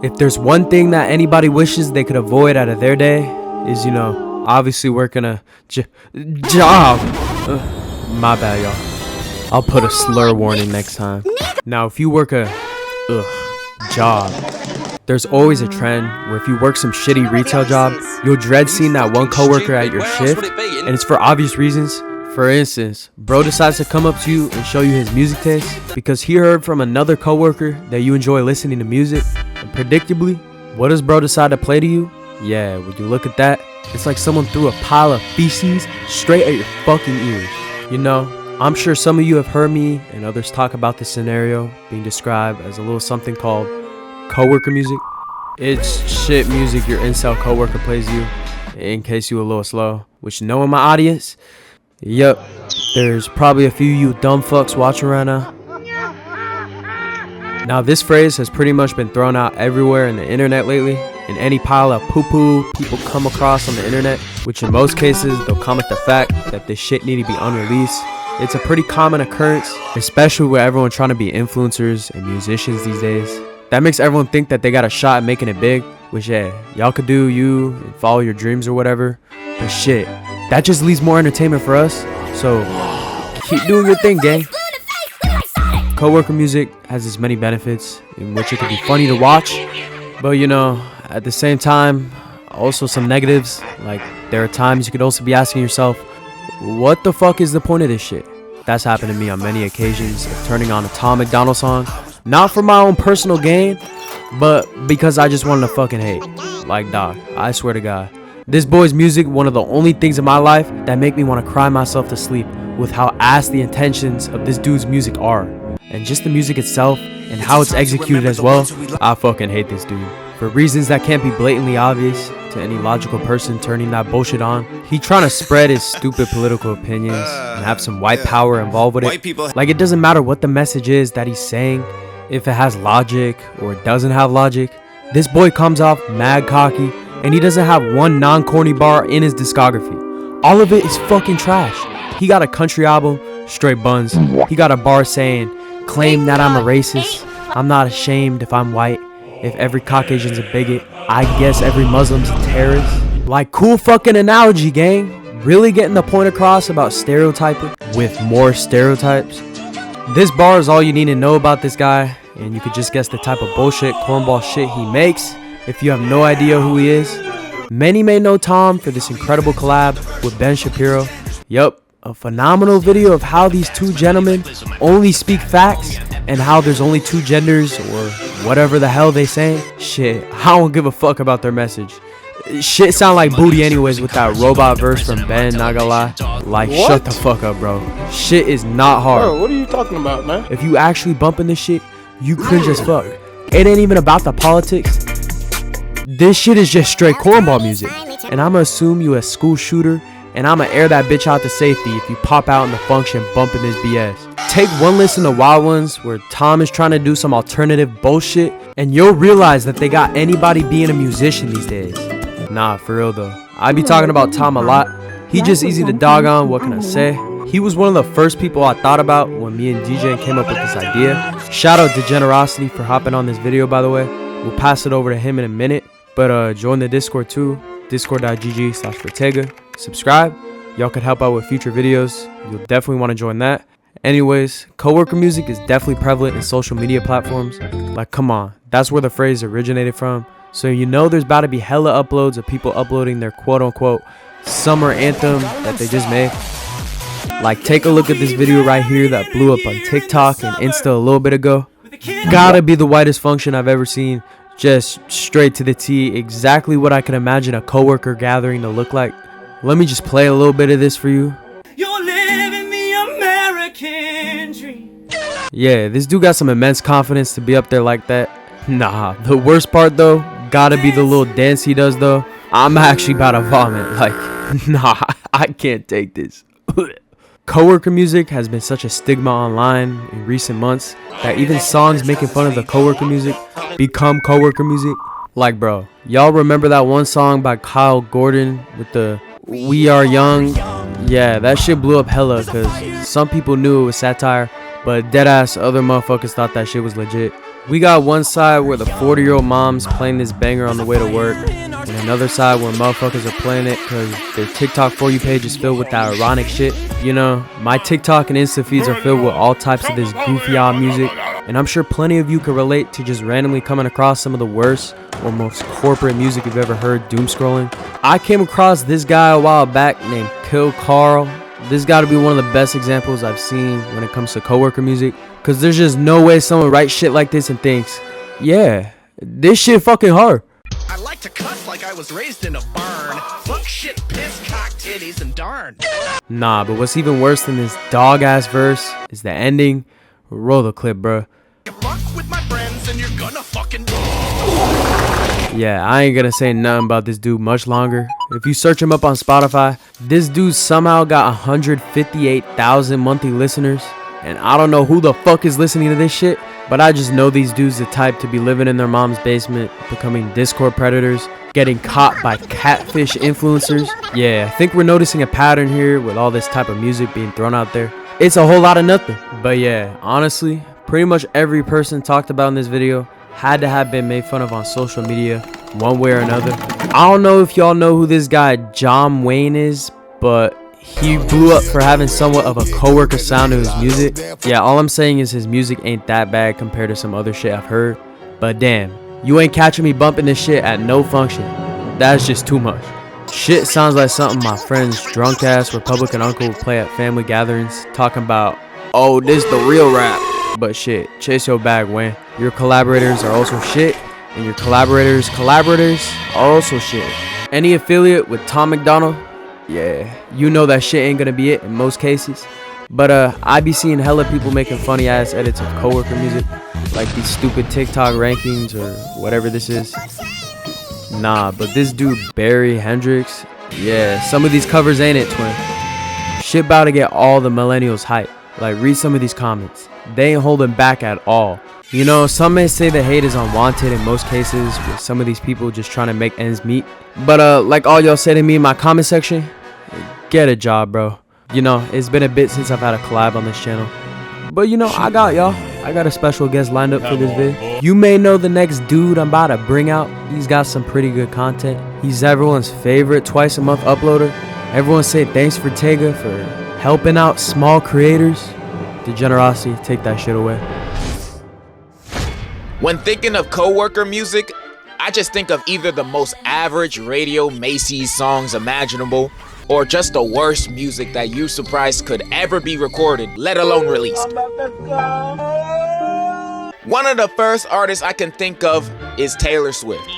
If there's one thing that anybody wishes they could avoid out of their day is, obviously working a job. My bad, y'all. I'll put a slur warning next time. Now, if you work a job, there's always a trend where if you work some shitty retail job, you'll dread seeing that one coworker at your shift, and it's for obvious reasons. For instance, bro decides to come up to you and show you his music taste because he heard from another coworker that you enjoy listening to music, and predictably, what does bro decide to play to you? Yeah, would you look at that? It's like someone threw a pile of feces straight at your fucking ears. I'm sure some of you have heard me and others talk about this scenario being described as a little something called coworker music. It's shit music your incel coworker plays you in case you a little slow, which knowing my audience, yep, there's probably a few you dumb fucks watching right now. Now this phrase has pretty much been thrown out everywhere in the internet lately, in any pile of poo-poo people come across on the internet, which in most cases they'll comment the fact that this shit need to be unreleased. It's a pretty common occurrence, especially with everyone trying to be influencers and musicians these days. That makes everyone think that they got a shot at making it big, which y'all could do you and follow your dreams or whatever, but shit, that just leaves more entertainment for us, so keep doing your thing, gang. Coworker music has its many benefits, in which it can be funny to watch, but at the same time, also some negatives. Like, there are times you could also be asking yourself, what the fuck is the point of this shit? That's happened to me on many occasions of turning on a Tom MacDonald song, not for my own personal gain, but because I just wanted to fucking hate. Like, dog, I swear to God, this boy's music, one of the only things in my life that make me want to cry myself to sleep with how ass the intentions of this dude's music are. And just the music itself and how it's executed as well, I fucking hate this dude. For reasons that can't be blatantly obvious to any logical person turning that bullshit on. He trying to spread his stupid political opinions and have some white power involved with it. Like, it doesn't matter what the message is that he's saying, if it has logic or it doesn't have logic. This boy comes off mad cocky and he doesn't have one non-corny bar in his discography. All of it is fucking trash. He got a country album, straight buns. He got a bar saying, claim that I'm a racist. I'm not ashamed if I'm white. If every Caucasian's a bigot, I guess every Muslim's a terrorist. Like, cool fucking analogy, gang. Really getting the point across about stereotyping with more stereotypes. This bar is all you need to know about this guy, and you could just guess the type of bullshit, cornball shit he makes if you have no idea who he is. Many may know Tom for this incredible collab with Ben Shapiro. Yup, a phenomenal video of how these two gentlemen only speak facts and how there's only two genders or whatever the hell they say. Shit, I don't give a fuck about their message. Shit sound like booty anyways with that robot verse from Ben, not gonna lie. Like, what? Shut the fuck up, bro. Shit is not hard. Bro, what are you talking about, man? If you actually bumping this shit, you cringe as fuck. It ain't even about the politics. This shit is just straight cornball music. And I'ma assume you a school shooter, and I'ma air that bitch out to safety if you pop out in the function bumping this BS. Take one listen to Wild Ones where Tom is trying to do some alternative bullshit, and you'll realize that they got anybody being a musician these days. Nah, for real though. I be talking about Tom a lot. He just easy to dog on, what can I say? He was one of the first people I thought about when me and DJ came up with this idea. Shout out Degenerocity for hopping on this video, by the way. We'll pass it over to him in a minute. But join the Discord too. Discord.gg/Ortega. Subscribe. Y'all could help out with future videos. You'll definitely want to join that. Anyways, coworker music is definitely prevalent in social media platforms. Like, come on, that's where the phrase originated from. So there's about to be hella uploads of people uploading their quote-unquote summer anthem that they just made. Like, take a look at this video right here that blew up on TikTok and Insta a little bit ago. Gotta be the whitest function I've ever seen. Just straight to the T, exactly what I can imagine a coworker gathering to look like. Let me just play a little bit of this for you. You're living the American dream. Yeah, this dude got some immense confidence to be up there like that. Nah, the worst part though, gotta be the little dance he does though. I'm actually about to vomit. Like, nah, I can't take this. Coworker music has been such a stigma online in recent months that even songs making fun of the coworker music become coworker music. Like, bro, y'all remember that one song by Kyle Gordon with the "We Are Young"? Yeah, that shit blew up hella because some people knew it was satire, but deadass other motherfuckers thought that shit was legit. We got one side where the 40-year-old mom's playing this banger on the way to work, and another side where motherfuckers are playing it because their TikTok For You page is filled with that ironic shit. You know, my TikTok and Insta feeds are filled with all types of this goofy-ass music, and I'm sure plenty of you could relate to just randomly coming across some of the worst or most corporate music you've ever heard doom scrolling. I came across this guy a while back named Kill Carl. This got to be one of the best examples I've seen when it comes to Coworker music, because there's just no way someone writes shit like this and thinks, yeah, this shit fucking hard. I like to cuss like I was raised in a barn. Fuck shit, piss, cock, titties, and darn. Nah, but what's even worse than this dog ass verse is the ending. Roll the clip, bro. You fuck with my friends and you're gonna fucking. Yeah, I ain't gonna say nothing about this dude much longer. If you search him up on Spotify, this dude somehow got 158,000 monthly listeners. And I don't know who the fuck is listening to this shit, but I just know these dudes the type to be living in their mom's basement, becoming Discord predators, getting caught by catfish influencers. Yeah, I think we're noticing a pattern here with all this type of music being thrown out there. It's a whole lot of nothing. But yeah, honestly, pretty much every person talked about in this video had to have been made fun of on social media one way or another. I don't know if y'all know who this guy John Wayne is, but he blew up for having somewhat of a Coworker sound to his music. Yeah, all I'm saying is his music ain't that bad compared to some other shit I've heard. But damn, you ain't catching me bumping this shit at no function. That's just too much. Shit sounds like something my friend's drunk ass Republican uncle would play at family gatherings, talking about, oh, this the real rap. But shit, chase your bag, Wayne. Your collaborators are also shit, and your collaborators' are also shit. Any affiliate with Tom MacDonald, yeah, you know that shit ain't gonna be it in most cases. But I be seeing hella people making funny ass edits of Coworker music, like these stupid TikTok rankings or whatever this is. Nah, but this dude Barry Hendricks, yeah, some of these covers ain't it, twin. Shit about to get all the millennials hype. Like, read some of these comments. They ain't holding back at all. You know, some may say the hate is unwanted in most cases, with some of these people just trying to make ends meet. But like all y'all say to me in my comment section, get a job, bro. You know, it's been a bit since I've had a collab on this channel. But you know, I got y'all. I got a special guest lined up for this vid. You may know the next dude I'm about to bring out. He's got some pretty good content. He's everyone's favorite twice a month uploader. Everyone say thanks for Tega for helping out small creators. Degenerocity, take that shit away. When thinking of Coworker music, I just think of either the most average Radio Macy's songs imaginable, or just the worst music that you surprised could ever be recorded, let alone released. One of the first artists I can think of is Taylor Swift.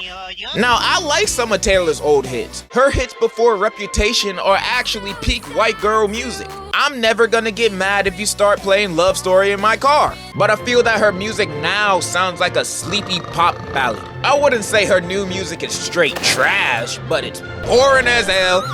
Now, I like some of Taylor's old hits. Her hits before Reputation are actually peak white girl music. I'm never gonna get mad if you start playing Love Story in my car. But I feel that her music now sounds like a sleepy pop ballad. I wouldn't say her new music is straight trash, but it's boring as hell.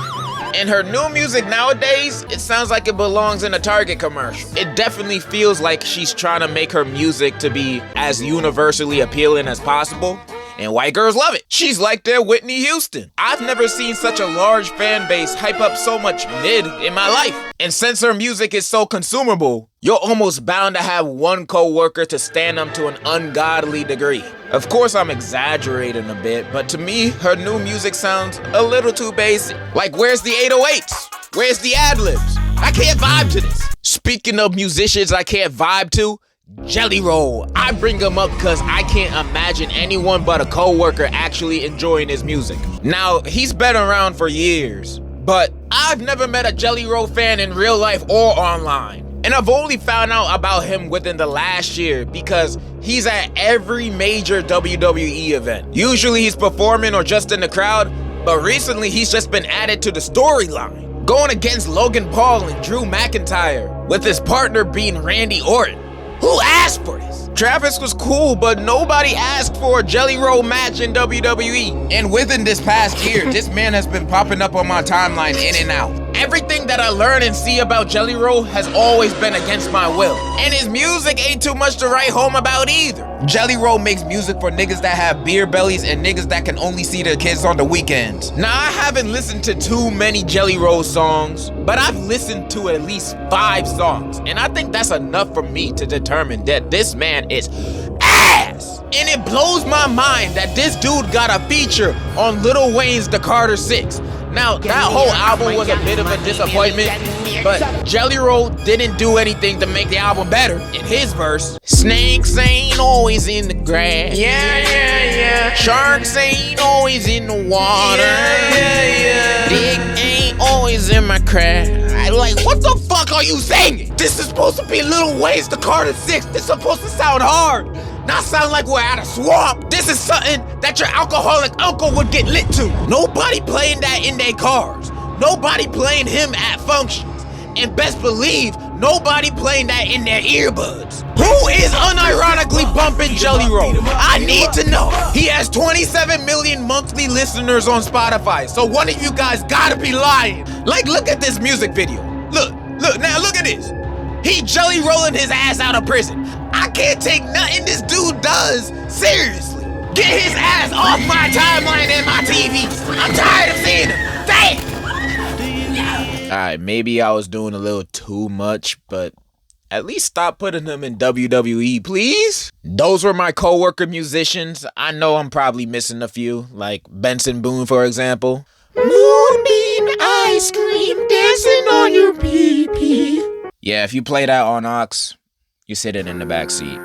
And her new music nowadays, it sounds like it belongs in a Target commercial. It definitely feels like she's trying to make her music to be as universally appealing as possible. And white girls love it. She's like their Whitney Houston. I've never seen such a large fan base hype up so much mid in my life. And since her music is so consumable, you're almost bound to have one coworker to stand them to an ungodly degree. Of course, I'm exaggerating a bit, but to me, her new music sounds a little too basic. Like, where's the 808s? Where's the ad-libs? I can't vibe to this. Speaking of musicians I can't vibe to, Jelly Roll. I bring him up because I can't imagine anyone but a coworker actually enjoying his music. Now, he's been around for years, but I've never met a Jelly Roll fan in real life or online. And I've only found out about him within the last year because he's at every major WWE event. Usually he's performing or just in the crowd, but recently he's just been added to the storyline, going against Logan Paul and Drew McIntyre, with his partner being Randy Orton. Who asked for this? Travis was cool, but nobody asked for a Jelly Roll match in WWE. And within this past year, this man has been popping up on my timeline in and out. Everything that I learn and see about Jelly Roll has always been against my will. And his music ain't too much to write home about either. Jelly Roll makes music for niggas that have beer bellies and niggas that can only see their kids on the weekends. Now, I haven't listened to too many Jelly Roll songs, but I've listened to at least 5 songs. And I think that's enough for me to determine that this man is ass. this. And it blows my mind that this dude got a feature on Lil Wayne's The Carter 6. Now, that whole album was a bit of a disappointment, but Jelly Roll didn't do anything to make the album better. In his verse, snakes ain't always in the grass. Yeah. Sharks ain't always in the water. Yeah. Dick ain't always in my crack. Like, what the fuck are you singing? This is supposed to be Lil Wayne's The Carter 6. This is supposed to sound hard, not sound like we're at a swamp. This is something that your alcoholic uncle would get lit to. Nobody playing that in their cars. Nobody playing him at functions. And best believe, nobody playing that in their earbuds. Who is unironically bumping Jelly Roll? I need to know. He has 27 million monthly listeners on Spotify, so one of you guys gotta be lying. Like, look at this music video. Look at this. He jelly rolling his ass out of prison. I can't take nothing this dude does seriously. Get his ass off my timeline and my TV. I'm tired of seeing him. Damn! Alright, maybe I was doing a little too much, but at least stop putting him in WWE, please. Those were my Coworker musicians. I know I'm probably missing a few, like Benson Boone, for example. Moonbeam ice cream dancing on your pee-pee. Yeah, if you play that on aux, you sit it in the back seat.